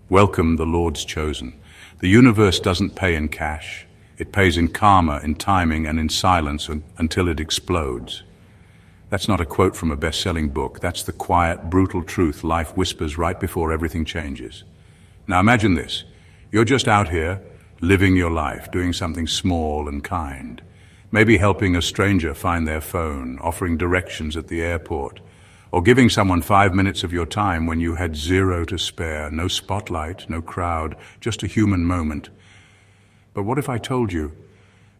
Welcome, the Lord's chosen. The universe doesn't pay in cash. It pays in karma, in timing, and in silence until it explodes. That's not a quote from a best-selling book. That's the quiet, brutal truth life whispers right before everything changes. Now imagine this. You're just out here, living your life, doing something small and kind. Maybe helping a stranger find their phone, offering directions at the airport, or giving someone 5 minutes of your time when you had zero to spare. No spotlight, no crowd, just a human moment. But what if I told you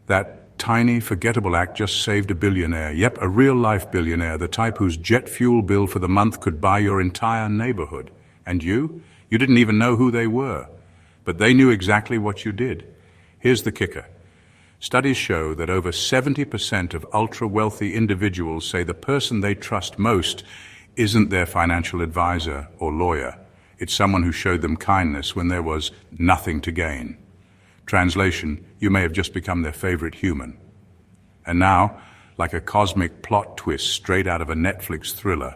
that tiny, forgettable act just saved a billionaire? Yep, a real-life billionaire, the type whose jet fuel bill for the month could buy your entire neighborhood. And you? You didn't even know who they were, but they knew exactly what you did. Here's the kicker. Studies show that over 70% of ultra-wealthy individuals say the person they trust most isn't their financial advisor or lawyer. It's someone who showed them kindness when there was nothing to gain. Translation, you may have just become their favorite human. And now, like a cosmic plot twist straight out of a Netflix thriller,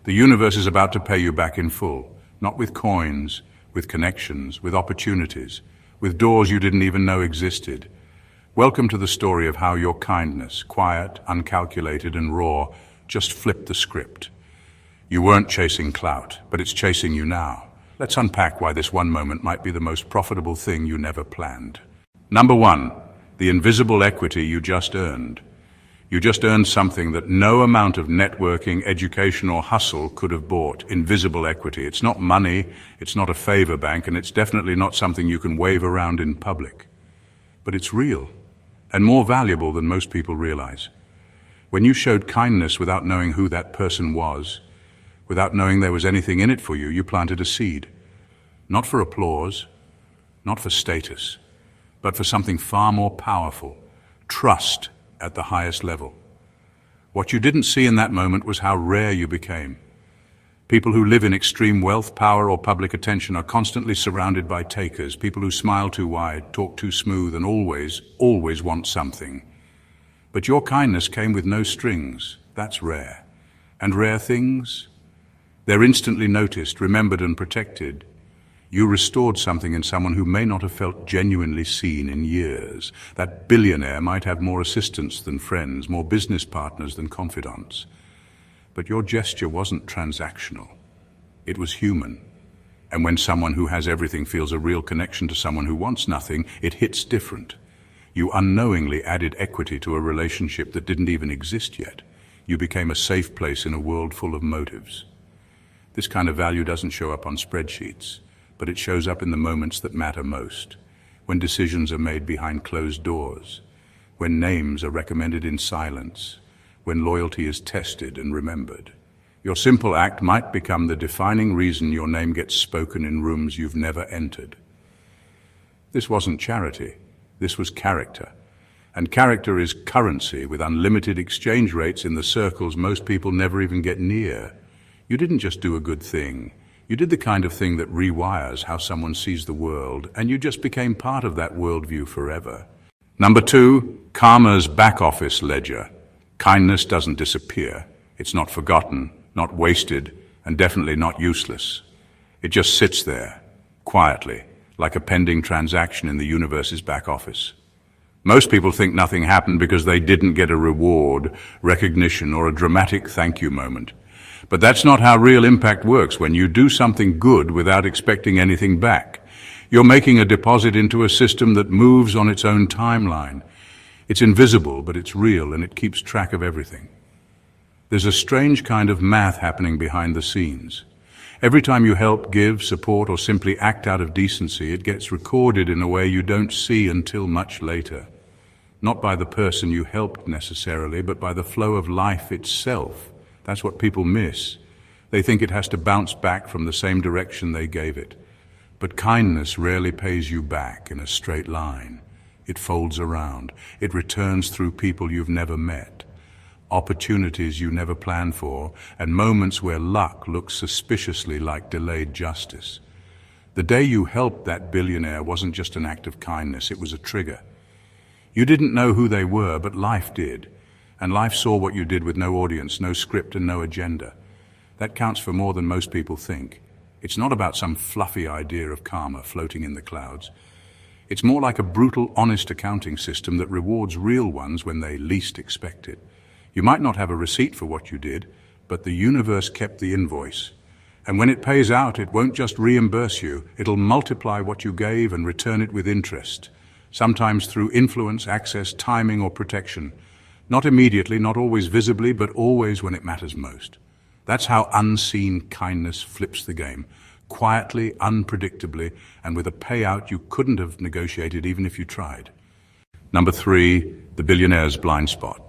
the universe is about to pay you back in full, not with coins, with connections, with opportunities, with doors you didn't even know existed. Welcome to the story of how your kindness, quiet, uncalculated, and raw, just flipped the script. You weren't chasing clout, but it's chasing you now. Let's unpack why this one moment might be the most profitable thing you never planned. Number one, the invisible equity you just earned. You just earned something that no amount of networking, education, or hustle could have bought. Invisible equity. It's not money, it's not a favor bank, and it's definitely not something you can wave around in public. But it's real, and more valuable than most people realize. When you showed kindness without knowing who that person was, without knowing there was anything in it for you, you planted a seed. Not for applause, not for status, but for something far more powerful, trust at the highest level. What you didn't see in that moment was how rare you became. People who live in extreme wealth, power, or public attention are constantly surrounded by takers, people who smile too wide, talk too smooth, and always want something. But your kindness came with no strings. That's rare. And rare things? They're instantly noticed, remembered, and protected. You restored something in someone who may not have felt genuinely seen in years. That billionaire might have more assistants than friends, more business partners than confidants. But your gesture wasn't transactional. It was human. And when someone who has everything feels a real connection to someone who wants nothing, it hits different. You unknowingly added equity to a relationship that didn't even exist yet. You became a safe place in a world full of motives. This kind of value doesn't show up on spreadsheets, but it shows up in the moments that matter most, when decisions are made behind closed doors, when names are recommended in silence, when loyalty is tested and remembered. Your simple act might become the defining reason your name gets spoken in rooms you've never entered. This wasn't charity, this was character. And character is currency with unlimited exchange rates in the circles most people never even get near. You didn't just do a good thing. You did the kind of thing that rewires how someone sees the world, and you just became part of that worldview forever. Number two, karma's back office ledger. Kindness doesn't disappear. It's not forgotten, not wasted, and definitely not useless. It just sits there, quietly, like a pending transaction in the universe's back office. Most people think nothing happened because they didn't get a reward, recognition, or a dramatic thank you moment. But that's not how real impact works. When you do something good without expecting anything back, you're making a deposit into a system that moves on its own timeline. It's invisible, but it's real, and it keeps track of everything. There's a strange kind of math happening behind the scenes. Every time you help, give, support, or simply act out of decency, it gets recorded in a way you don't see until much later. Not by the person you helped necessarily, but by the flow of life itself. That's what people miss. They think it has to bounce back from the same direction they gave it. But kindness rarely pays you back in a straight line. It folds around. It returns through people you've never met, opportunities you never planned for, and moments where luck looks suspiciously like delayed justice. The day you helped that billionaire wasn't just an act of kindness, it was a trigger. You didn't know who they were, but life did. And life saw what you did with no audience, no script, and no agenda. That counts for more than most people think. It's not about some fluffy idea of karma floating in the clouds. It's more like a brutal, honest accounting system that rewards real ones when they least expect it. You might not have a receipt for what you did, but the universe kept the invoice. And when it pays out, it won't just reimburse you, it'll multiply what you gave and return it with interest, sometimes through influence, access, timing, or protection. Not immediately, not always visibly, but always when it matters most. That's how unseen kindness flips the game, quietly, unpredictably, and with a payout you couldn't have negotiated even if you tried. Number 3, the billionaire's blind spot.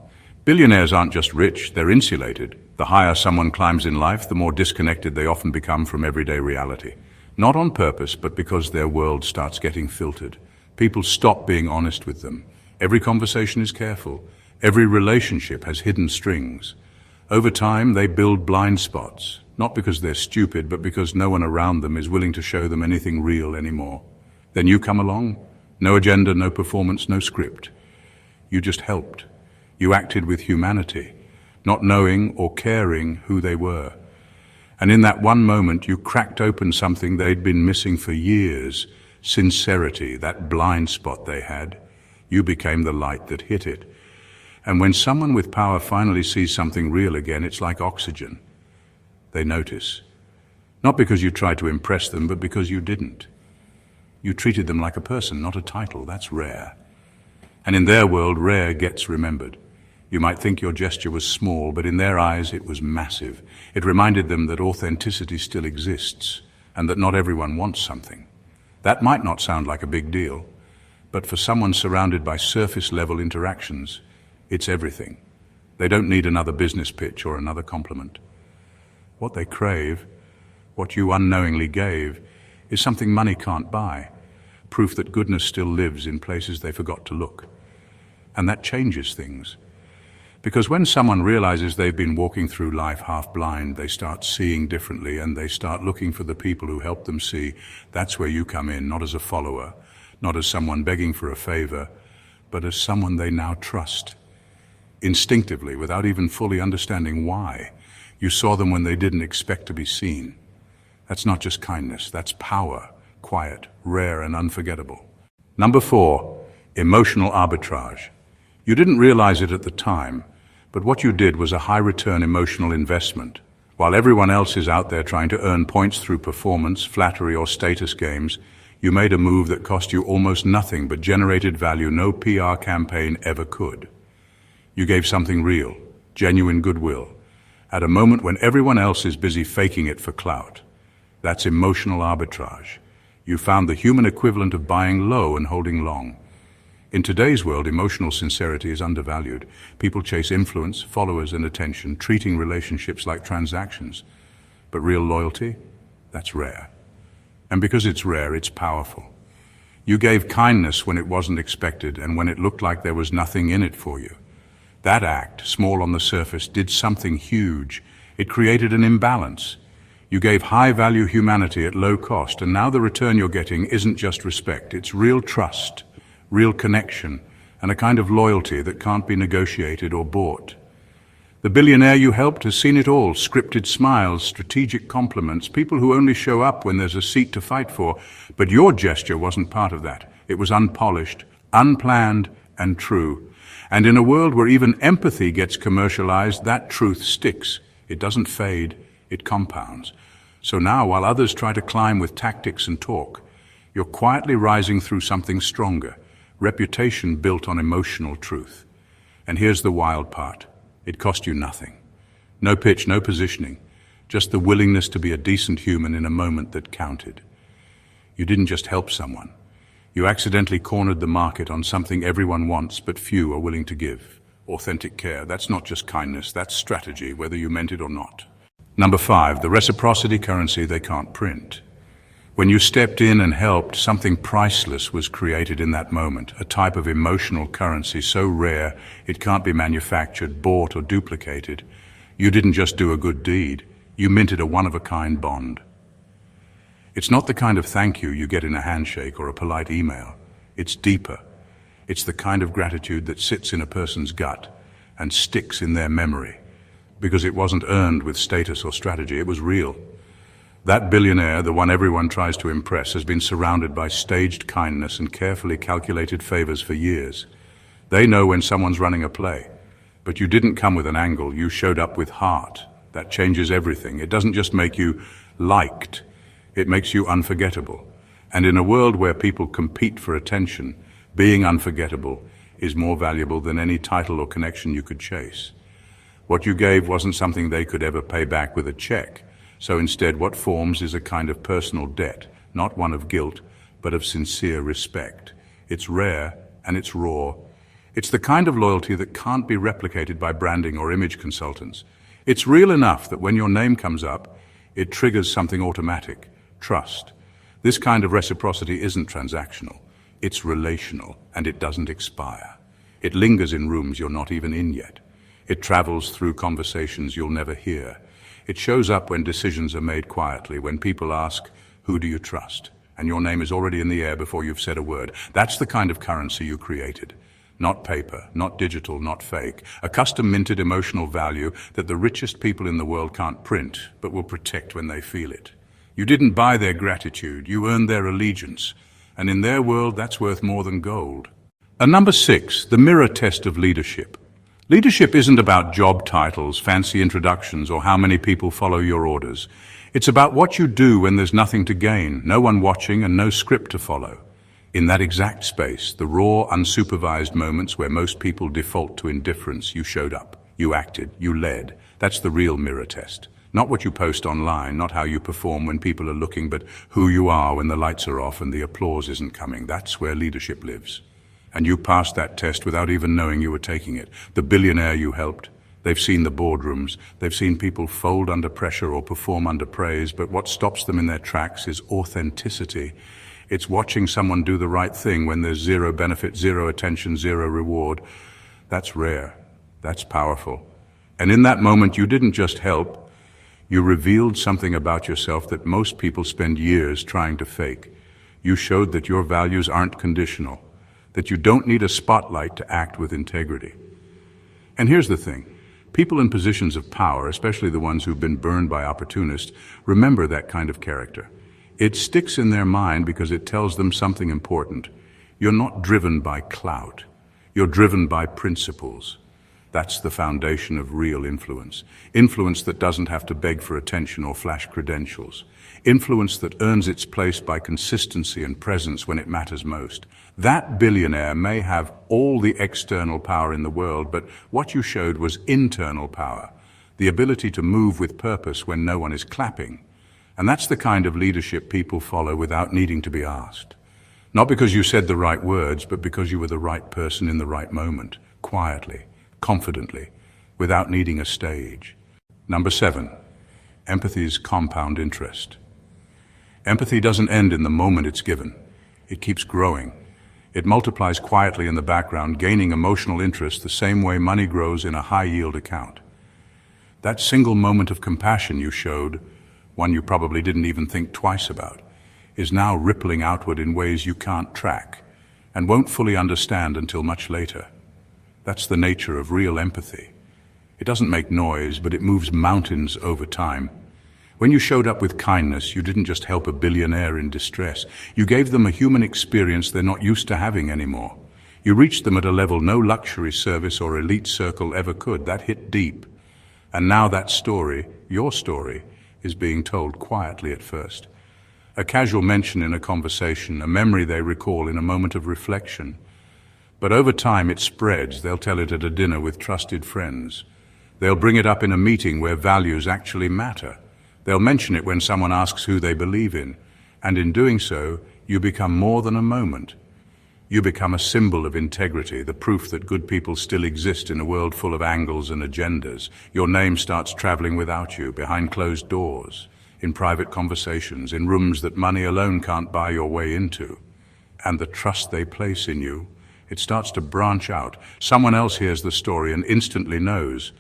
Billionaires aren't just rich, they're insulated. The higher someone climbs in life, the more disconnected they often become from everyday reality. Not on purpose, but because their world starts getting filtered. People stop being honest with them. Every conversation is careful. Every relationship has hidden strings. Over time, they build blind spots, not because they're stupid, but because no one around them is willing to show them anything real anymore. Then you come along, no agenda, no performance, no script. You just helped. You acted with humanity, not knowing or caring who they were. And in that one moment, you cracked open something they'd been missing for years, sincerity, that blind spot they had. You became the light that hit it. And when someone with power finally sees something real again, it's like oxygen. They notice. Not because you tried to impress them, but because you didn't. You treated them like a person, not a title. That's rare. And in their world, rare gets remembered. You might think your gesture was small, but in their eyes it was massive. It reminded them that authenticity still exists, and that not everyone wants something. That might not sound like a big deal, but for someone surrounded by surface-level interactions, it's everything. They don't need another business pitch or another compliment. What they crave, what you unknowingly gave, is something money can't buy, proof that goodness still lives in places they forgot to look. And that changes things. Because when someone realizes they've been walking through life half blind, they start seeing differently and they start looking for the people who help them see. That's where you come in, not as a follower, not as someone begging for a favor, but as someone they now trust. Instinctively, without even fully understanding why, you saw them when they didn't expect to be seen. That's not just kindness, that's power, quiet, rare, and unforgettable. Number 4, emotional arbitrage. You didn't realize it at the time, but what you did was a high-return emotional investment. While everyone else is out there trying to earn points through performance, flattery, or status games, you made a move that cost you almost nothing but generated value no PR campaign ever could. You gave something real, genuine goodwill, at a moment when everyone else is busy faking it for clout. That's emotional arbitrage. You found the human equivalent of buying low and holding long. In today's world, emotional sincerity is undervalued. People chase influence, followers, and attention, treating relationships like transactions. But real loyalty? That's rare. And because it's rare, it's powerful. You gave kindness when it wasn't expected and when it looked like there was nothing in it for you. That act, small on the surface, did something huge. It created an imbalance. You gave high-value humanity at low cost, and now the return you're getting isn't just respect, it's real trust, real connection, and a kind of loyalty that can't be negotiated or bought. The billionaire you helped has seen it all, scripted smiles, strategic compliments, people who only show up when there's a seat to fight for. But your gesture wasn't part of that. It was unpolished, unplanned, and true. And in a world where even empathy gets commercialized, that truth sticks. It doesn't fade, it compounds. So now, while others try to climb with tactics and talk, you're quietly rising through something stronger, reputation built on emotional truth. And here's the wild part. It cost you nothing. No pitch, no positioning, just the willingness to be a decent human in a moment that counted. You didn't just help someone. You accidentally cornered the market on something everyone wants but few are willing to give. Authentic care. That's not just kindness, that's strategy, whether you meant it or not. Number 5, the reciprocity currency they can't print. When you stepped in and helped, something priceless was created in that moment, a type of emotional currency so rare it can't be manufactured, bought, or duplicated. You didn't just do a good deed, you minted a one-of-a-kind bond. It's not the kind of thank you get in a handshake or a polite email. It's deeper. It's the kind of gratitude that sits in a person's gut and sticks in their memory, because it wasn't earned with status or strategy, it was real. That billionaire, the one everyone tries to impress, has been surrounded by staged kindness and carefully calculated favors for years. They know when someone's running a play. But you didn't come with an angle, you showed up with heart. That changes everything. It doesn't just make you liked, it makes you unforgettable. And in a world where people compete for attention, being unforgettable is more valuable than any title or connection you could chase. What you gave wasn't something they could ever pay back with a check. So instead, what forms is a kind of personal debt, not one of guilt, but of sincere respect. It's rare and it's raw. It's the kind of loyalty that can't be replicated by branding or image consultants. It's real enough that when your name comes up, it triggers something automatic, trust. This kind of reciprocity isn't transactional. It's relational, and it doesn't expire. It lingers in rooms you're not even in yet. It travels through conversations you'll never hear. It shows up when decisions are made quietly, when people ask, "Who do you trust?" And your name is already in the air before you've said a word. That's the kind of currency you created. Not paper, not digital, not fake. A custom-minted emotional value that the richest people in the world can't print, but will protect when they feel it. You didn't buy their gratitude, you earned their allegiance. And in their world, that's worth more than gold. And number 6, the mirror test of leadership. Leadership isn't about job titles, fancy introductions, or how many people follow your orders. It's about what you do when there's nothing to gain, no one watching, and no script to follow. In that exact space, the raw, unsupervised moments where most people default to indifference, you showed up, you acted, you led. That's the real mirror test. Not what you post online, not how you perform when people are looking, but who you are when the lights are off and the applause isn't coming. That's where leadership lives. And you passed that test without even knowing you were taking it. The billionaire you helped, they've seen the boardrooms, they've seen people fold under pressure or perform under praise, but what stops them in their tracks is authenticity. It's watching someone do the right thing when there's zero benefit, zero attention, zero reward. That's rare. That's powerful. And in that moment, you didn't just help. You revealed something about yourself that most people spend years trying to fake. You showed that your values aren't conditional, that you don't need a spotlight to act with integrity. And here's the thing. People in positions of power, especially the ones who've been burned by opportunists, remember that kind of character. It sticks in their mind because it tells them something important. You're not driven by clout. You're driven by principles. That's the foundation of real influence. Influence that doesn't have to beg for attention or flash credentials. Influence that earns its place by consistency and presence when it matters most. That billionaire may have all the external power in the world, but what you showed was internal power. The ability to move with purpose when no one is clapping. And that's the kind of leadership people follow without needing to be asked. Not because you said the right words, but because you were the right person in the right moment, quietly, confidently, without needing a stage. Number 7, empathy's compound interest. Empathy doesn't end in the moment it's given. It keeps growing. It multiplies quietly in the background, gaining emotional interest the same way money grows in a high-yield account. That single moment of compassion you showed, one you probably didn't even think twice about, is now rippling outward in ways you can't track and won't fully understand until much later. That's the nature of real empathy. It doesn't make noise, but it moves mountains over time. When you showed up with kindness, you didn't just help a billionaire in distress. You gave them a human experience they're not used to having anymore. You reached them at a level no luxury service or elite circle ever could. That hit deep. And now that story, your story, is being told quietly at first. A casual mention in a conversation, a memory they recall in a moment of reflection. But over time it spreads. They'll tell it at a dinner with trusted friends. They'll bring it up in a meeting where values actually matter. They'll mention it when someone asks who they believe in. And in doing so, you become more than a moment. You become a symbol of integrity, the proof that good people still exist in a world full of angles and agendas. Your name starts traveling without you, behind closed doors, in private conversations, in rooms that money alone can't buy your way into. And the trust they place in you, it starts to branch out. Someone else hears the story and instantly knows,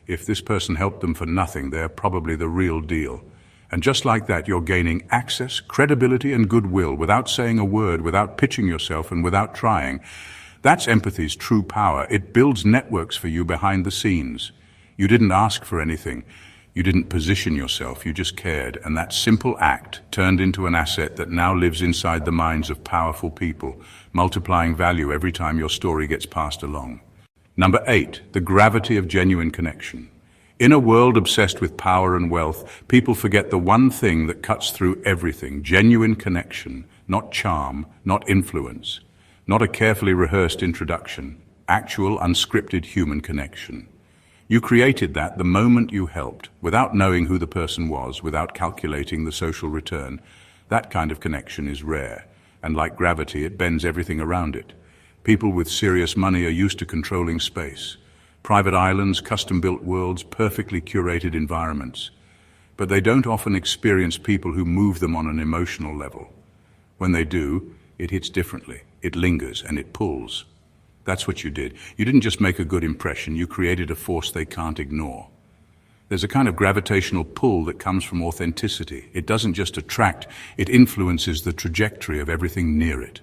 if this person helped them for nothing, they're probably the real deal. And just like that, you're gaining access, credibility, and goodwill without saying a word, without pitching yourself, and without trying. That's empathy's true power. It builds networks for you behind the scenes. You didn't ask for anything. You didn't position yourself, you just cared, and that simple act turned into an asset that now lives inside the minds of powerful people, multiplying value every time your story gets passed along. Number 8, the gravity of genuine connection. In a world obsessed with power and wealth, people forget the one thing that cuts through everything: genuine connection, not charm, not influence, not a carefully rehearsed introduction, actual unscripted human connection. You created that the moment you helped, without knowing who the person was, without calculating the social return. That kind of connection is rare, and like gravity, it bends everything around it. People with serious money are used to controlling space. Private islands, custom-built worlds, perfectly curated environments. But they don't often experience people who move them on an emotional level. When they do, it hits differently. It lingers and it pulls. That's what you did. You didn't just make a good impression, you created a force they can't ignore. There's a kind of gravitational pull that comes from authenticity. It doesn't just attract, it influences the trajectory of everything near it.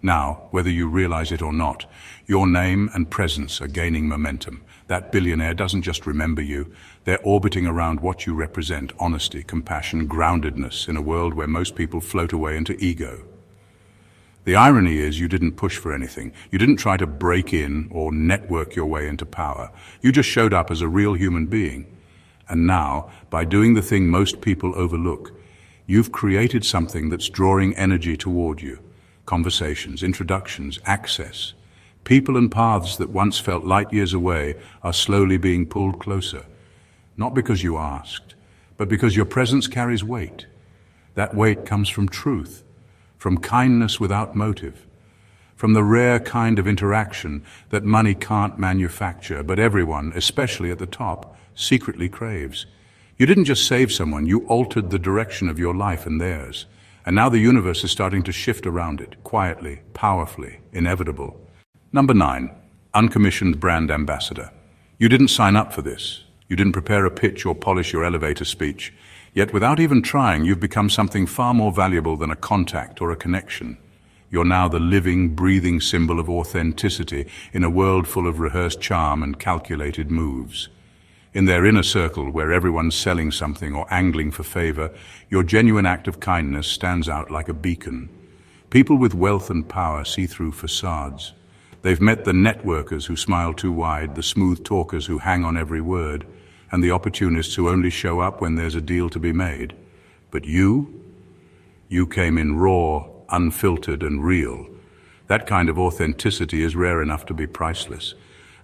Now, whether you realize it or not, your name and presence are gaining momentum. That billionaire doesn't just remember you, they're orbiting around what you represent: honesty, compassion, groundedness in a world where most people float away into ego. The irony is you didn't push for anything. You didn't try to break in or network your way into power. You just showed up as a real human being. And now, by doing the thing most people overlook, you've created something that's drawing energy toward you. Conversations, introductions, access. People and paths that once felt light years away are slowly being pulled closer. Not because you asked, but because your presence carries weight. That weight comes from truth, from kindness without motive, from the rare kind of interaction that money can't manufacture, but everyone, especially at the top, secretly craves. You didn't just save someone, you altered the direction of your life and theirs. And now the universe is starting to shift around it, quietly, powerfully, inevitable. Number 9, uncommissioned brand ambassador. You didn't sign up for this. You didn't prepare a pitch or polish your elevator speech. Yet without even trying, you've become something far more valuable than a contact or a connection. You're now the living, breathing symbol of authenticity in a world full of rehearsed charm and calculated moves. In their inner circle, where everyone's selling something or angling for favor, your genuine act of kindness stands out like a beacon. People with wealth and power see through facades. They've met the networkers who smile too wide, the smooth talkers who hang on every word, and the opportunists who only show up when there's a deal to be made. But you came in raw, unfiltered, and real. That kind of authenticity is rare enough to be priceless.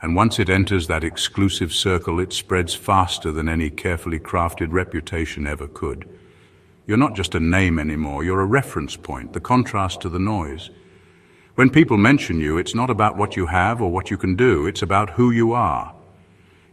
And once it enters that exclusive circle, it spreads faster than any carefully crafted reputation ever could. You're not just a name anymore, you're a reference point, the contrast to the noise. When people mention you, it's not about what you have or what you can do, it's about who you are.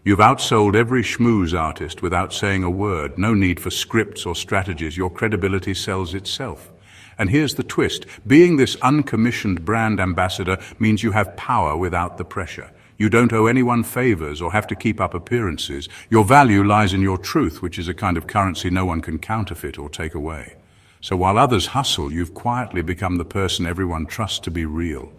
You've outsold every schmooze artist without saying a word. No need for scripts or strategies. Your credibility sells itself. And here's the twist. Being this uncommissioned brand ambassador means you have power without the pressure. You don't owe anyone favors or have to keep up appearances. Your value lies in your truth, which is a kind of currency no one can counterfeit or take away. So while others hustle, you've quietly become the person everyone trusts to be real.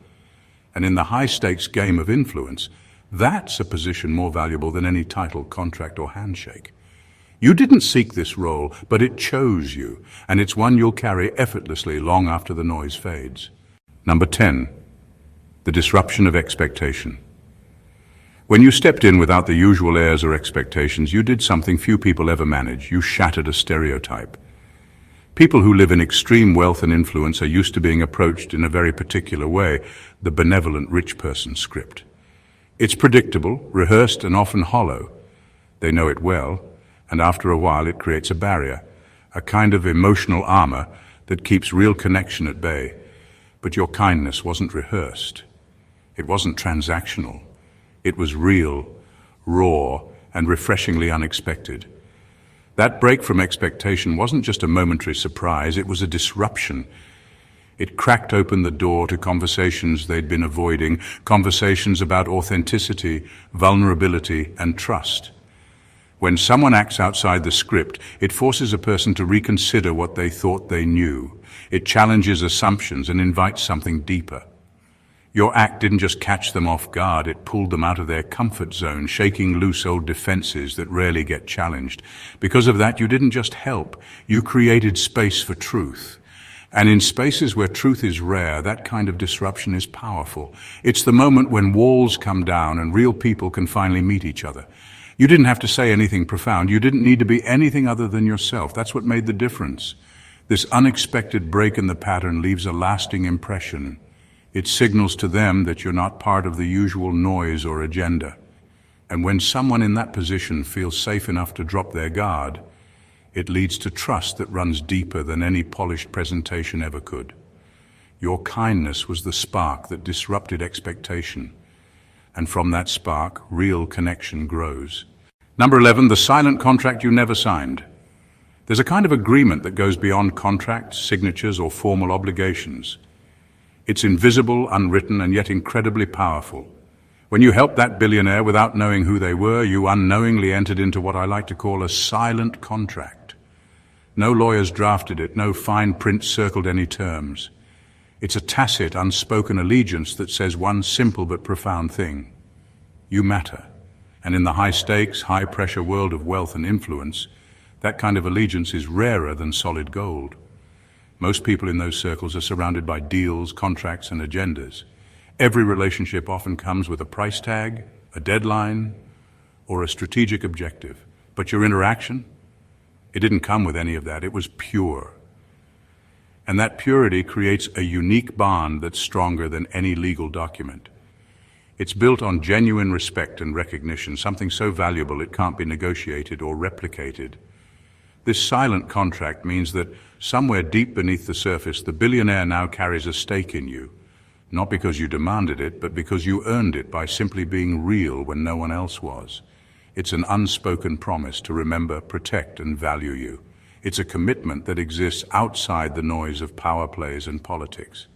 And in the high-stakes game of influence, that's a position more valuable than any title, contract, or handshake. You didn't seek this role, but it chose you, and it's one you'll carry effortlessly long after the noise fades. Number 10, the disruption of expectation. When you stepped in without the usual airs or expectations, you did something few people ever manage. You shattered a stereotype. People who live in extreme wealth and influence are used to being approached in a very particular way, the benevolent rich person script. It's predictable, rehearsed, and often hollow. They know it well, and after a while it creates a barrier, a kind of emotional armor that keeps real connection at bay. But your kindness wasn't rehearsed. It wasn't transactional. It was real, raw, and refreshingly unexpected. That break from expectation wasn't just a momentary surprise, it was a disruption. It cracked open the door to conversations they'd been avoiding, conversations about authenticity, vulnerability, and trust. When someone acts outside the script, it forces a person to reconsider what they thought they knew. It challenges assumptions and invites something deeper. Your act didn't just catch them off guard, it pulled them out of their comfort zone, shaking loose old defenses that rarely get challenged. Because of that, you didn't just help, you created space for truth. And in spaces where truth is rare, that kind of disruption is powerful. It's the moment when walls come down and real people can finally meet each other. You didn't have to say anything profound. You didn't need to be anything other than yourself. That's what made the difference. This unexpected break in the pattern leaves a lasting impression. It signals to them that you're not part of the usual noise or agenda. And when someone in that position feels safe enough to drop their guard, it leads to trust that runs deeper than any polished presentation ever could. Your kindness was the spark that disrupted expectation. And from that spark, real connection grows. Number 11, the silent contract you never signed. There's a kind of agreement that goes beyond contracts, signatures, or formal obligations. It's invisible, unwritten, and yet incredibly powerful. When you helped that billionaire without knowing who they were, you unknowingly entered into what I like to call a silent contract. No lawyers drafted it, no fine print circled any terms. It's a tacit, unspoken allegiance that says one simple but profound thing. You matter. And in the high-stakes, high-pressure world of wealth and influence, that kind of allegiance is rarer than solid gold. Most people in those circles are surrounded by deals, contracts, and agendas. Every relationship often comes with a price tag, a deadline, or a strategic objective. But your interaction? It didn't come with any of that. It was pure. And that purity creates a unique bond that's stronger than any legal document. It's built on genuine respect and recognition, something so valuable it can't be negotiated or replicated. This silent contract means that somewhere deep beneath the surface, the billionaire now carries a stake in you, not because you demanded it, but because you earned it by simply being real when no one else was. It's an unspoken promise to remember, protect, and value you. It's a commitment that exists outside the noise of power plays and politics.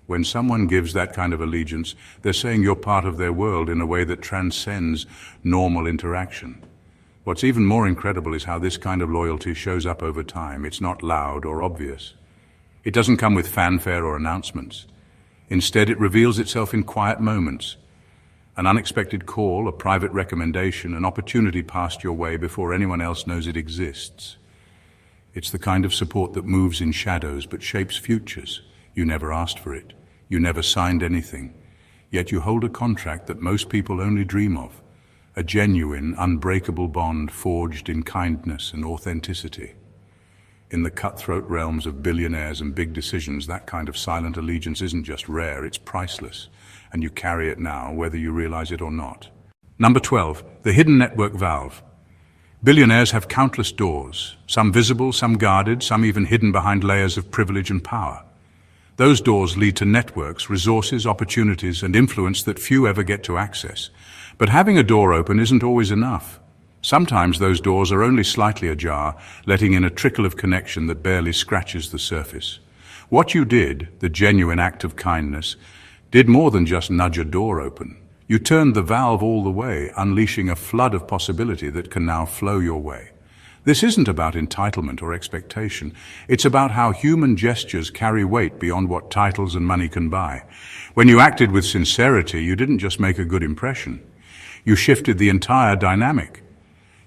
When someone gives that kind of allegiance, they're saying you're part of their world in a way that transcends normal interaction. What's even more incredible is how this kind of loyalty shows up over time. It's not loud or obvious. It doesn't come with fanfare or announcements. Instead, it reveals itself in quiet moments. An unexpected call, a private recommendation, an opportunity passed your way before anyone else knows it exists. It's the kind of support that moves in shadows but shapes futures. You never asked for it. You never signed anything. Yet you hold a contract that most people only dream of. A genuine, unbreakable bond forged in kindness and authenticity. In the cutthroat realms of billionaires and big decisions, that kind of silent allegiance isn't just rare, it's priceless. And you carry it now, whether you realize it or not. Number 12, the hidden network valve. Billionaires have countless doors, some visible, some guarded, some even hidden behind layers of privilege and power. Those doors lead to networks, resources, opportunities, and influence that few ever get to access. But having a door open isn't always enough. Sometimes those doors are only slightly ajar, letting in a trickle of connection that barely scratches the surface. What you did, the genuine act of kindness, did more than just nudge a door open. You turned the valve all the way, unleashing a flood of possibility that can now flow your way. This isn't about entitlement or expectation. It's about how human gestures carry weight beyond what titles and money can buy. When you acted with sincerity, you didn't just make a good impression. You shifted the entire dynamic.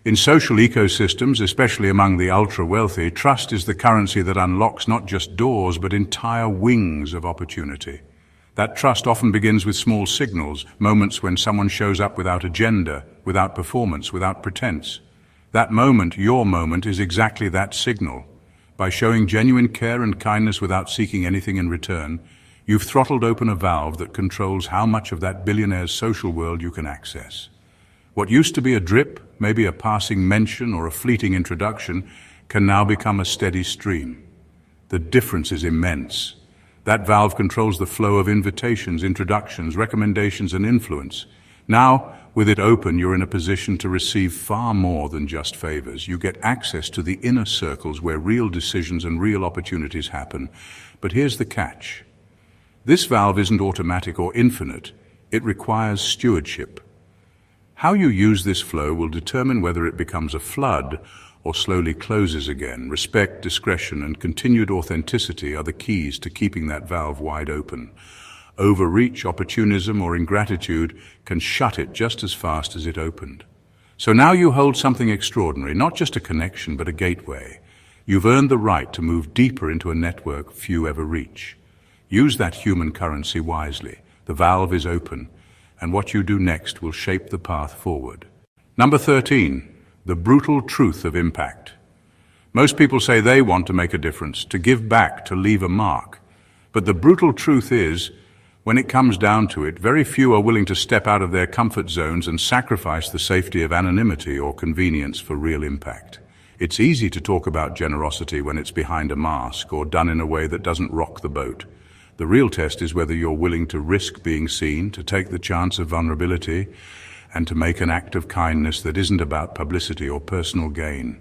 In social ecosystems, especially among the ultra-wealthy, trust is the currency that unlocks not just doors, but entire wings of opportunity. That trust often begins with small signals, moments when someone shows up without agenda, without performance, without pretense. That moment, your moment, is exactly that signal. By showing genuine care and kindness without seeking anything in return, you've throttled open a valve that controls how much of that billionaire's social world you can access. What used to be a drip, maybe a passing mention or a fleeting introduction, can now become a steady stream. The difference is immense. That valve controls the flow of invitations, introductions, recommendations, and influence. Now, with it open, you're in a position to receive far more than just favors. You get access to the inner circles where real decisions and real opportunities happen. But here's the catch. This valve isn't automatic or infinite. It requires stewardship. How you use this flow will determine whether it becomes a flood or slowly closes again. Respect, discretion, and continued authenticity are the keys to keeping that valve wide open. Overreach, opportunism, or ingratitude can shut it just as fast as it opened. So now you hold something extraordinary, not just a connection, but a gateway. You've earned the right to move deeper into a network few ever reach. Use that human currency wisely. The valve is open, and what you do next will shape the path forward. Number 13, the brutal truth of impact. Most people say they want to make a difference, to give back, to leave a mark. But the brutal truth is, when it comes down to it, very few are willing to step out of their comfort zones and sacrifice the safety of anonymity or convenience for real impact. It's easy to talk about generosity when it's behind a mask or done in a way that doesn't rock the boat. The real test is whether you're willing to risk being seen, to take the chance of vulnerability, and to make an act of kindness that isn't about publicity or personal gain.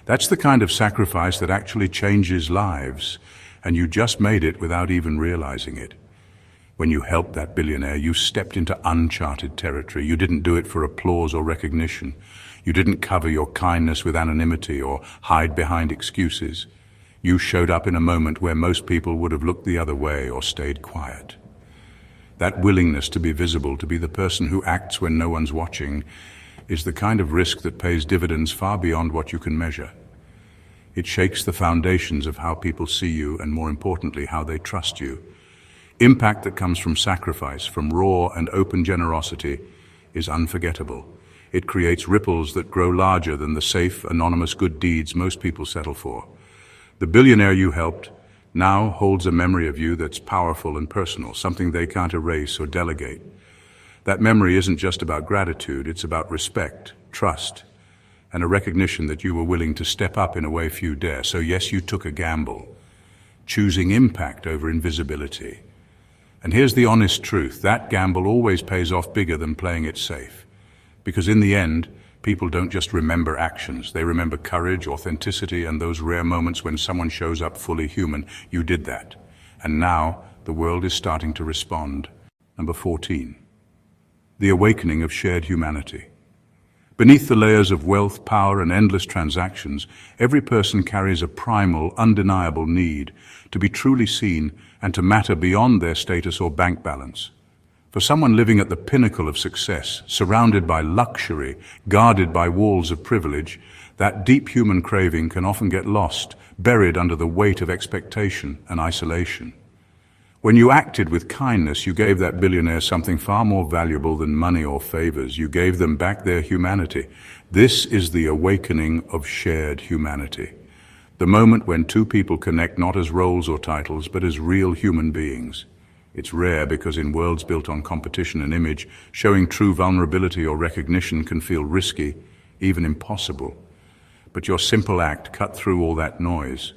That's the kind of sacrifice that actually changes lives, and you just made it without even realizing it. When you helped that billionaire, you stepped into uncharted territory. You didn't do it for applause or recognition. You didn't cover your kindness with anonymity or hide behind excuses. You showed up in a moment where most people would have looked the other way or stayed quiet. That willingness to be visible, to be the person who acts when no one's watching, is the kind of risk that pays dividends far beyond what you can measure. It shakes the foundations of how people see you and, more importantly, how they trust you. Impact that comes from sacrifice, from raw and open generosity, is unforgettable. It creates ripples that grow larger than the safe, anonymous good deeds most people settle for. The billionaire you helped now holds a memory of you that's powerful and personal, something they can't erase or delegate. That memory isn't just about gratitude, it's about respect, trust, and a recognition that you were willing to step up in a way few dare. So yes, you took a gamble, choosing impact over invisibility. And here's the honest truth, that gamble always pays off bigger than playing it safe. Because in the end, people don't just remember actions, they remember courage, authenticity, and those rare moments when someone shows up fully human. You did that. And now, the world is starting to respond. Number 14. The awakening of shared humanity. Beneath the layers of wealth, power, and endless transactions, every person carries a primal, undeniable need to be truly seen and to matter beyond their status or bank balance. For someone living at the pinnacle of success, surrounded by luxury, guarded by walls of privilege, that deep human craving can often get lost, buried under the weight of expectation and isolation. When you acted with kindness, you gave that billionaire something far more valuable than money or favors. You gave them back their humanity. This is the awakening of shared humanity. The moment when two people connect not as roles or titles, but as real human beings. It's rare because in worlds built on competition and image, showing true vulnerability or recognition can feel risky, even impossible. But your simple act cut through all that noise.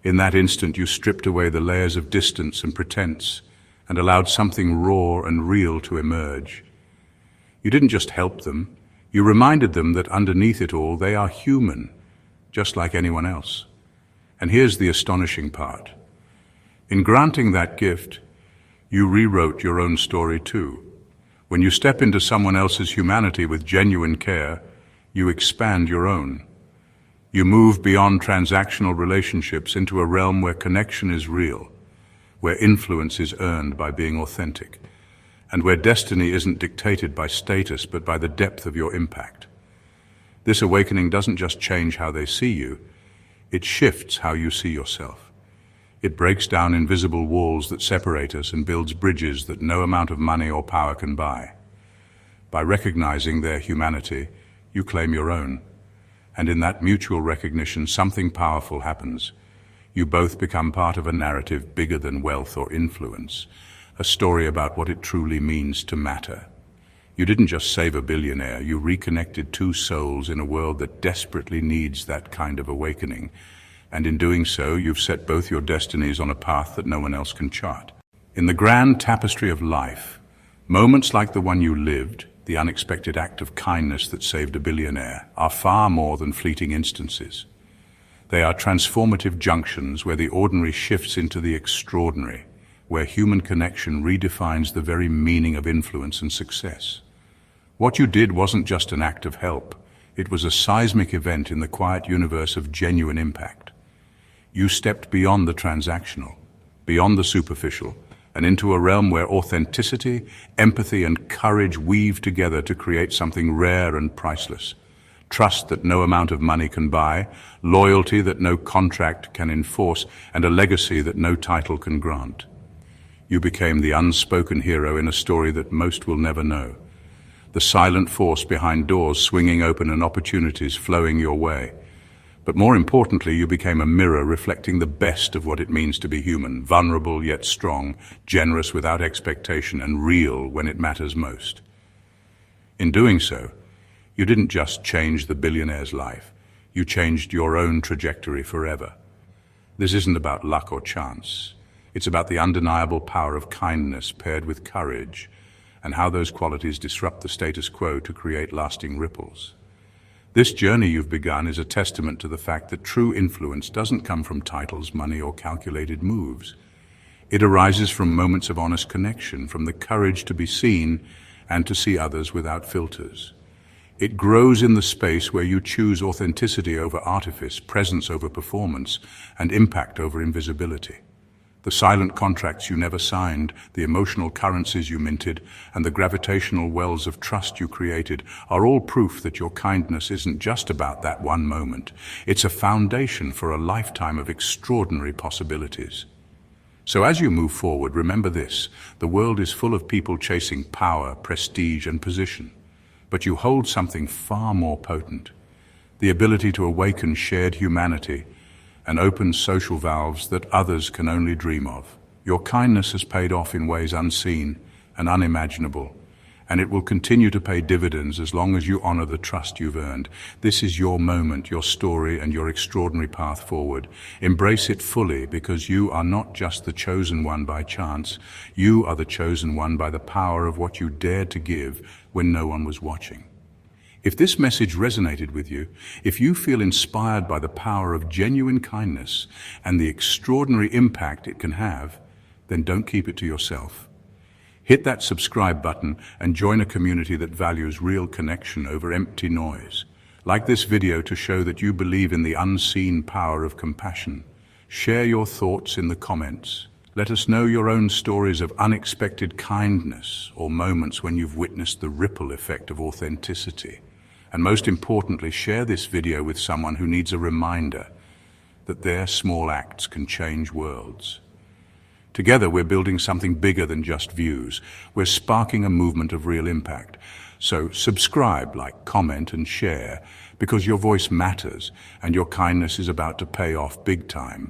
In that instant, you stripped away the layers of distance and pretense and allowed something raw and real to emerge. You didn't just help them, you reminded them that underneath it all, they are human, just like anyone else. And here's the astonishing part. In granting that gift, you rewrote your own story too. When you step into someone else's humanity with genuine care, you expand your own. You move beyond transactional relationships into a realm where connection is real, where influence is earned by being authentic, and where destiny isn't dictated by status but by the depth of your impact. This awakening doesn't just change how they see you, it shifts how you see yourself. It breaks down invisible walls that separate us and builds bridges that no amount of money or power can buy. By recognizing their humanity, you claim your own. And in that mutual recognition, something powerful happens. You both become part of a narrative bigger than wealth or influence, a story about what it truly means to matter. You didn't just save a billionaire, you reconnected two souls in a world that desperately needs that kind of awakening. And in doing so, you've set both your destinies on a path that no one else can chart. In the grand tapestry of life, moments like the one you lived, the unexpected act of kindness that saved a billionaire, are far more than fleeting instances. They are transformative junctions where the ordinary shifts into the extraordinary, where human connection redefines the very meaning of influence and success. What you did wasn't just an act of help, it was a seismic event in the quiet universe of genuine impact. You stepped beyond the transactional, beyond the superficial, and into a realm where authenticity, empathy, and courage weave together to create something rare and priceless. Trust that no amount of money can buy, loyalty that no contract can enforce, and a legacy that no title can grant. You became the unspoken hero in a story that most will never know. The silent force behind doors swinging open and opportunities flowing your way. But more importantly, you became a mirror reflecting the best of what it means to be human, vulnerable yet strong, generous without expectation, and real when it matters most. In doing so, you didn't just change the billionaire's life, you changed your own trajectory forever. This isn't about luck or chance. It's about the undeniable power of kindness paired with courage, and how those qualities disrupt the status quo to create lasting ripples. This journey you've begun is a testament to the fact that true influence doesn't come from titles, money, or calculated moves. It arises from moments of honest connection, from the courage to be seen and to see others without filters. It grows in the space where you choose authenticity over artifice, presence over performance, and impact over invisibility. The silent contracts you never signed, the emotional currencies you minted, and the gravitational wells of trust you created are all proof that your kindness isn't just about that one moment. It's a foundation for a lifetime of extraordinary possibilities. So as you move forward, remember this: the world is full of people chasing power, prestige, and position. But you hold something far more potent: the ability to awaken shared humanity and open social valves that others can only dream of. Your kindness has paid off in ways unseen and unimaginable, and it will continue to pay dividends as long as you honor the trust you've earned. This is your moment, your story, and your extraordinary path forward. Embrace it fully, because you are not just the chosen one by chance. You are the chosen one by the power of what you dared to give when no one was watching. If this message resonated with you, if you feel inspired by the power of genuine kindness and the extraordinary impact it can have, then don't keep it to yourself. Hit that subscribe button and join a community that values real connection over empty noise. Like this video to show that you believe in the unseen power of compassion. Share your thoughts in the comments. Let us know your own stories of unexpected kindness or moments when you've witnessed the ripple effect of authenticity. And most importantly, share this video with someone who needs a reminder that their small acts can change worlds. Together, we're building something bigger than just views. We're sparking a movement of real impact. So subscribe, like, comment, and share, because your voice matters, and your kindness is about to pay off big time.